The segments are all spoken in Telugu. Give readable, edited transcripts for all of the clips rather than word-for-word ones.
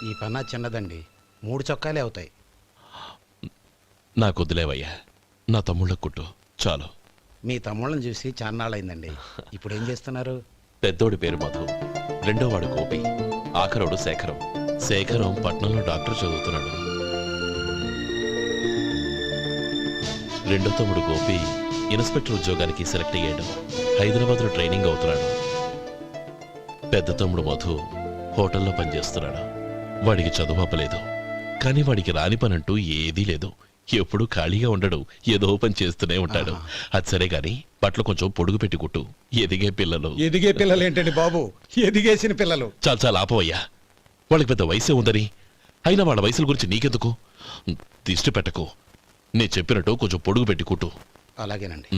ఈ పన్నా చిన్నదండి, 3 చొక్కాలే అవుతాయి. నాకు వదిలేవయ్యా, నా తమ్ముళ్ళ కుట్టు చాలు. మీ తమ్ముళ్ళని చూసి చాన్నాళ్ళైందండి. ఇప్పుడు ఏం చేస్తున్నారు? పెద్దోడి పేరు మధు, రెండోవాడు గోపి, ఆఖరోడు శేఖరం. శేఖరం పట్నంలో డాక్టర్ చదువుతున్నాడు. రెండో తమ్ముడు గోపి ఇన్స్పెక్టర్ ఉద్యోగానికి సెలెక్ట్ అయ్యాడు, హైదరాబాద్లో ట్రైనింగ్ అవుతున్నాడు. పెద్ద తమ్ముడు మధు హోటల్లో పనిచేస్తున్నాడు. వాడికి చదువు అప్పలేదు, కానీ వాడికి రాని పనంటూ ఏదీ లేదు. ఎప్పుడు ఖాళీగా ఉండడు, ఏదో పని చేస్తూనే ఉంటాడు. అది సరే గాని బట్టలు కొంచెం పొడుగు పెట్టి కుట్టు. ఎదిగే పిల్లలు. ఎదిగే పిల్లలు ఏంటండి బాబు, ఎదిగేసిన పిల్లలు. చాలా ఆపవయ్యా, వాళ్ళకి పెద్ద వయసే ఉందని. అయినా వాళ్ళ వయసుల గురించి నీకెందుకు? దిష్టి పెట్టకు. నేను చెప్పినట్టు కొంచెం పొడుగు పెట్టి కుట్టు. అలాగేనండి.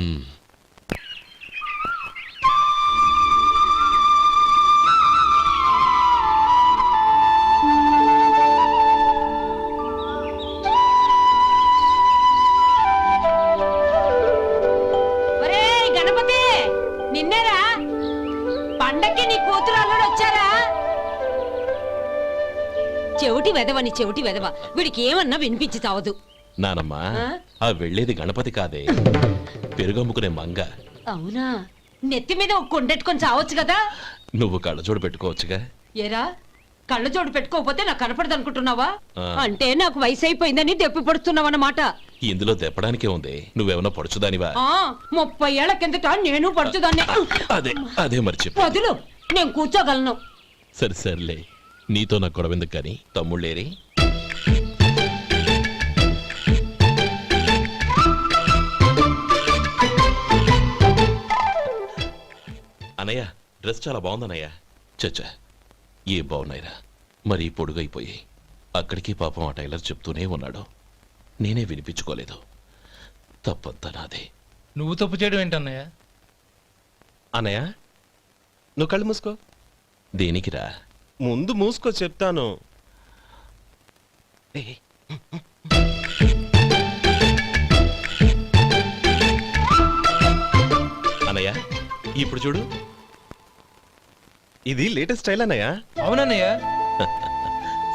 నిన్నేరా పండక్కి నీ కూతురు అల్లుడు వచ్చారా? చెవిటి వెదవని చెవిటి వెదవ, వీడికి ఏమన్నా వినిపించి చావదు. నానమ్మా, ఆ వెళ్ళేది గణపతి కాదే, పెరుగమ్ముకునే మంగ. అవునా? నెత్తి మీద ఒక కొండెట్టుకొని చావచ్చు కదా. నువ్వు కళ్ళజోడు పెట్టుకోవచ్చుగా. ఏరా, కళ్ళజోడు పెట్టుకోకపోతే నాకు కనపడదు అనుకుంటున్నావా? అంటే నాకు వయసు అయిపోయిందని దెప్పి పడుతున్నావన్నమాట. ఇందులో దెప్పడానికే ఉంది. నువ్వేమన్నా పడుచుదానివా? 30 ఏళ్ల కిందట నేను పడుచుదాన్ని. అదే మరి చెప్పు. వదులు, నేను కూర్చోగలను. సరే సర్లే, నీతో నాకు గొడవ ఎందుకు కానీ. తమ్ముళ్ళేరి? అన్నయ్య, డ్రెస్ చాలా బాగుందన్నయ్య. చచ్చా, ఏ బాగున్నాయిరా, మరీ పొడుగైపోయి. అక్కడికి పాపం ఆ టైలర్ చెప్తూనే ఉన్నాడు, నేనే వినిపించుకోలేదు. తప్పంతా నాదే. నువ్వు తప్పు చేయడం ఏంటన్నయ్య? అన్నయ్య, నువ్వు కళ్ళు మూసుకో. దేనికిరా? ముందు మూసుకో చెప్తాను. అన్నయ్య, ఇప్పుడు చూడు. ఇది లేటెస్ట్ స్టైల్ అన్నయ్య. అవునన్నయ్య.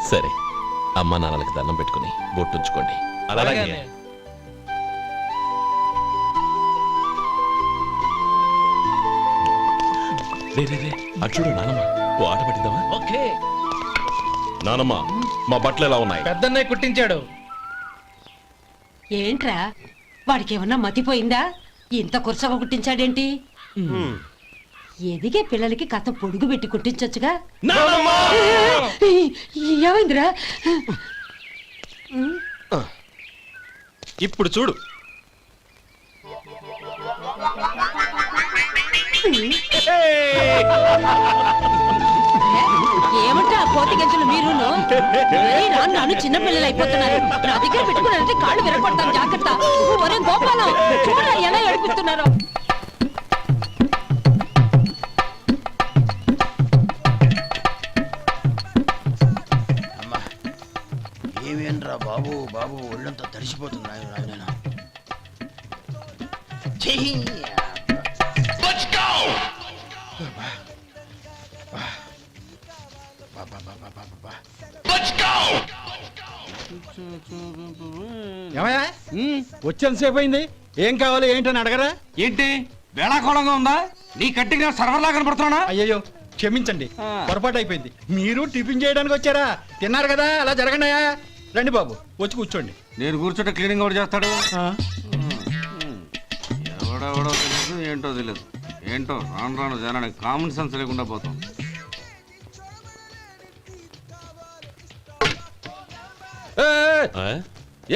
సరే, అమ్మా నాన్నలకి దండం పెట్టుకుని బొట్టుంచుకోండి. అలాగే. అటు చూడు నానమ్మ, ఓ ఆట పట్టిద్దామా? ఓకే. నానమ్మ, మా బట్టలు ఎలా ఉన్నాయి? పెద్దన్నయ్య కుట్టించాడు. ఏంట్రా, వాడికి ఏమన్నా మతిపోయిందా? ఇంత కుర్చగా కుట్టించాడేంటి? ఎదిగే పిల్లలకి కథ పొడుగు పెట్టి కుట్టించొచ్చుగా. ఏమైందిరా? ఇప్పుడు చూడు. ఏమంటా కోతి గంజలు మీరు? నన్ను చిన్న పిల్లలు అయిపోతున్నారు. నా దగ్గర పెట్టుకున్నారంటే కాళ్ళు విరగొడతాను, జాగ్రత్త. ఒరే గోపాలం, చూడరా ఎలా ఏడిపిస్తున్నారో. ఏమేంట్రా బాబు, బాబు ఒళ్ళంతా తడిసిపోతుంది. వచ్చేంతసేపు అయింది, ఏం కావాలి ఏంటని అడగరా? ఏంటి వేళాకోళంగా ఉందా? నీ కట్టిగా సర్వర్లా కనపడుతున్నా? అయ్యయ్యో క్షమించండి, పొరపాటు అయిపోయింది. మీరు టిఫిన్ చేయడానికి వచ్చారా? తిన్నారు కదా, అలా జరగండియా. రండి బాబు, వచ్చి కూర్చోండి. నేను కూర్చుంటే క్లీనింగ్ కూడా చేస్తాడు. ఎవడెవడో తెలియదు, ఏంటో తెలియదు. ఏంటో రాను రాను జనానికి కామన్ సెన్స్ లేకుండా పోతాం.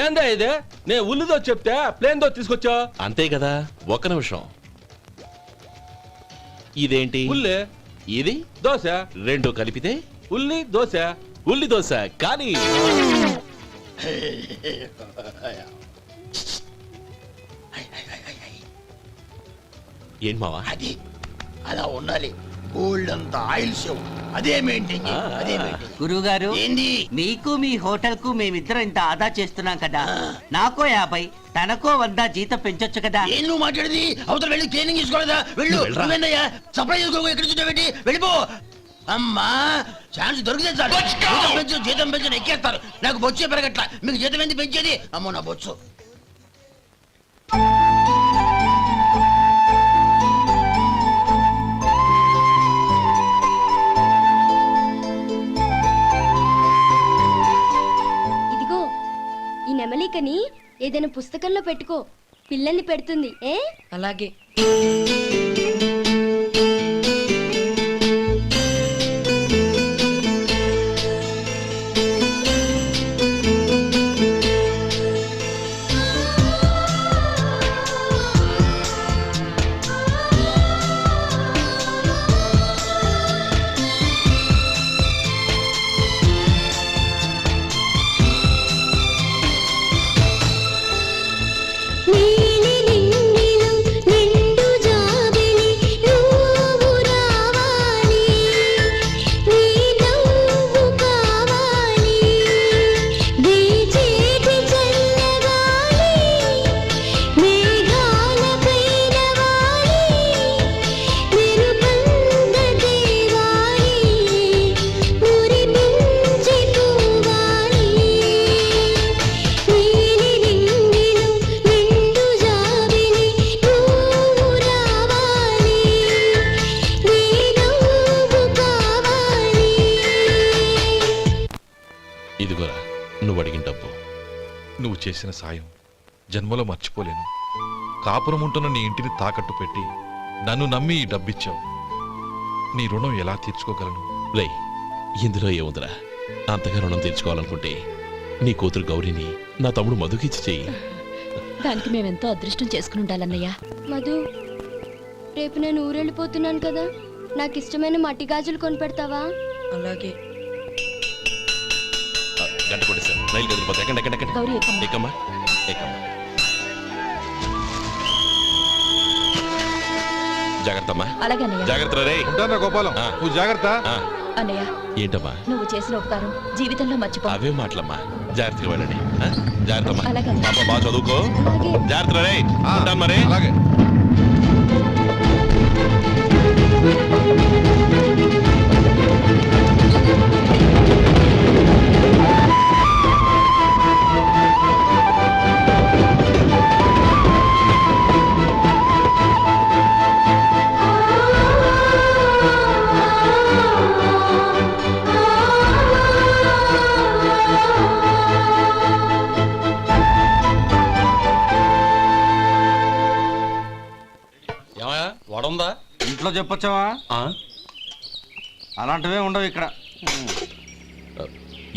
ఏందా ఇదే? నేను ఉల్లిదో చెప్తే ప్లేన్ దో తీసుకొచ్చా. అంతే కదా. ఒక్క నిమిషం. ఇదేంటి? ఉల్లి. ఇది దోశ. రెండు కలిపితే ఉల్లి దోశ. ఉల్లి దోశ. కానీ ఏంటి మావా? అది అలా ఉండాలి. గోల్డ్ అంత ఆయిల్ షో అదే మెయింటైన్ అదే మెయింటైన్. గురువుగారు, ఏంది? మీకు మీ హోటల్ కు మేమిద్దరం ఇంత ఆదా చేస్తున్నాం కదా, నాకో 50 తనకో 100 జీతం పెంచొచ్చు కదా. ఏం నువ్వు మాట్లాడేది? అవతల వెళ్ళి ట్రైనింగ్ తీసుకోలేదా? వెళ్ళు. నువ్వేందయ్యా సప్లై చేసుకో, ఎక్కడ చూసా పెట్టి వెళ్ళిపో. అమ్మా ఛాన్స్ దొరికితే చాలు జీతం పెంచు ఎక్కేస్తారు. నాకు బొచ్చే పెరగట్ల, మీకు జీతం ఎందుకు పెంచేది? అమ్మో నా బొచ్చు. ఇదిగో ఈ నెమలికని ఏదైనా పుస్తకంలో పెట్టుకో, పిల్లల్ని పెడుతుంది. ఏ అలాగే ఇదిగోరా నువ్వు అడిగిన డబ్బు. నువ్వు చేసిన సాయం జన్మలో మర్చిపోలేను. కాపురం ఉంటున్న నీ ఇంటిని తాకట్టు పెట్టి నన్ను నమ్మి ఈ డబ్బిచ్చావు. నీ రుణం ఎలా తీర్చుకోగలను? రే ఇందులో ఏముందిరా, అంతగా రుణం తీర్చుకోవాలనుకుంటే నీ కూతురు గౌరీని నా తమ్ముడు మధుకిచ్చి చెయ్యి. దానికి మేమెంతో అదృష్టం చేసుకుని ఉండాలన్నయ్య. మధు, రేపు నేను ఊరెళ్ళిపోతున్నాను కదా, నాకు ఇష్టమైన మట్టి గాజులు కొనిపెడతావా? అలాగే గంట కొట్టేశాను, రైలు కదిలిపోతే ఎక్కండి ఎక్కండి ఎక్కండి. గౌరీ ఎక్కమ్మా. ఎక్కమ్మా ఎక్కమ్మా. జాగ్రత్త అమ్మా. అలాగే అన్నయ్య. జాగ్రత్త రే. ఉంటానా గోపాలం, ఆ. నువ్వు జాగ్రత్త. ఆ, అన్నయ్య ఏంటమ్మా నువ్వు చేసిన ఉపకారం జీవితంలో మర్చిపో. అవే మాటలమ్మా, జాగ్రత్తగా వెళ్ళండి. ఆ, జాగ్రత్తమ్మా. అలాగే. పాప బాగా చదువుకో. అలాగే. జాగ్రత్త రే. ఆ, ఉంటాను మరి. అలాగే. వడుందా? ఇంట్లో చెప్పొచ్చావా? అలాంటివే ఉండవు ఇక్కడ.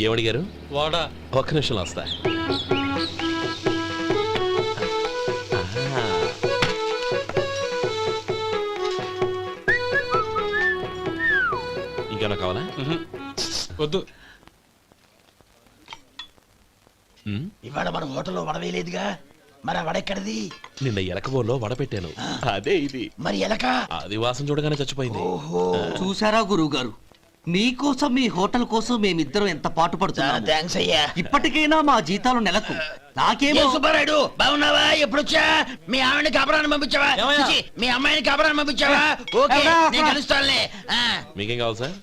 ఏమడిగారు? వాడా ఒక్క నిమిషంలో వస్తా. ఇంకేమైనా కావాలా? వద్దు. ఉమ్, ఇవాళ మన హోటల్లో వడవేయలేదుగా, మరి ఆ వడెక్కడిది? నిన్న ఎలకబోల్లో వడ పెట్టాను, అదే ఇది. మరి ఎలక? అది వాసన చూడగానే చచ్చిపోయింది. ఓహో, చూసారా గురువు గారు, మీకోసం మీ హోటల్ కోసం మేమిద్దరం ఎంత పాటు పడుతున్నాము. థ్యాంక్స్ అయ్యా. ఇప్పటికైనా మా జీతాలు నెలకు నాకేమో. ఏ సుబ్బారాయుడు, బాగున్నావా? ఎప్పుడొచ్చా? మీ ఆవిడని కాపురాన్ని పంపించావా? ఏమయ్యా? చిచి, మీ అమ్మాయిని కాపురాన్ని పంపించావా? ఓకే, ఎవరా? నేను కలుస్తానులే. ఆ. మీకేం కావాలి సార్?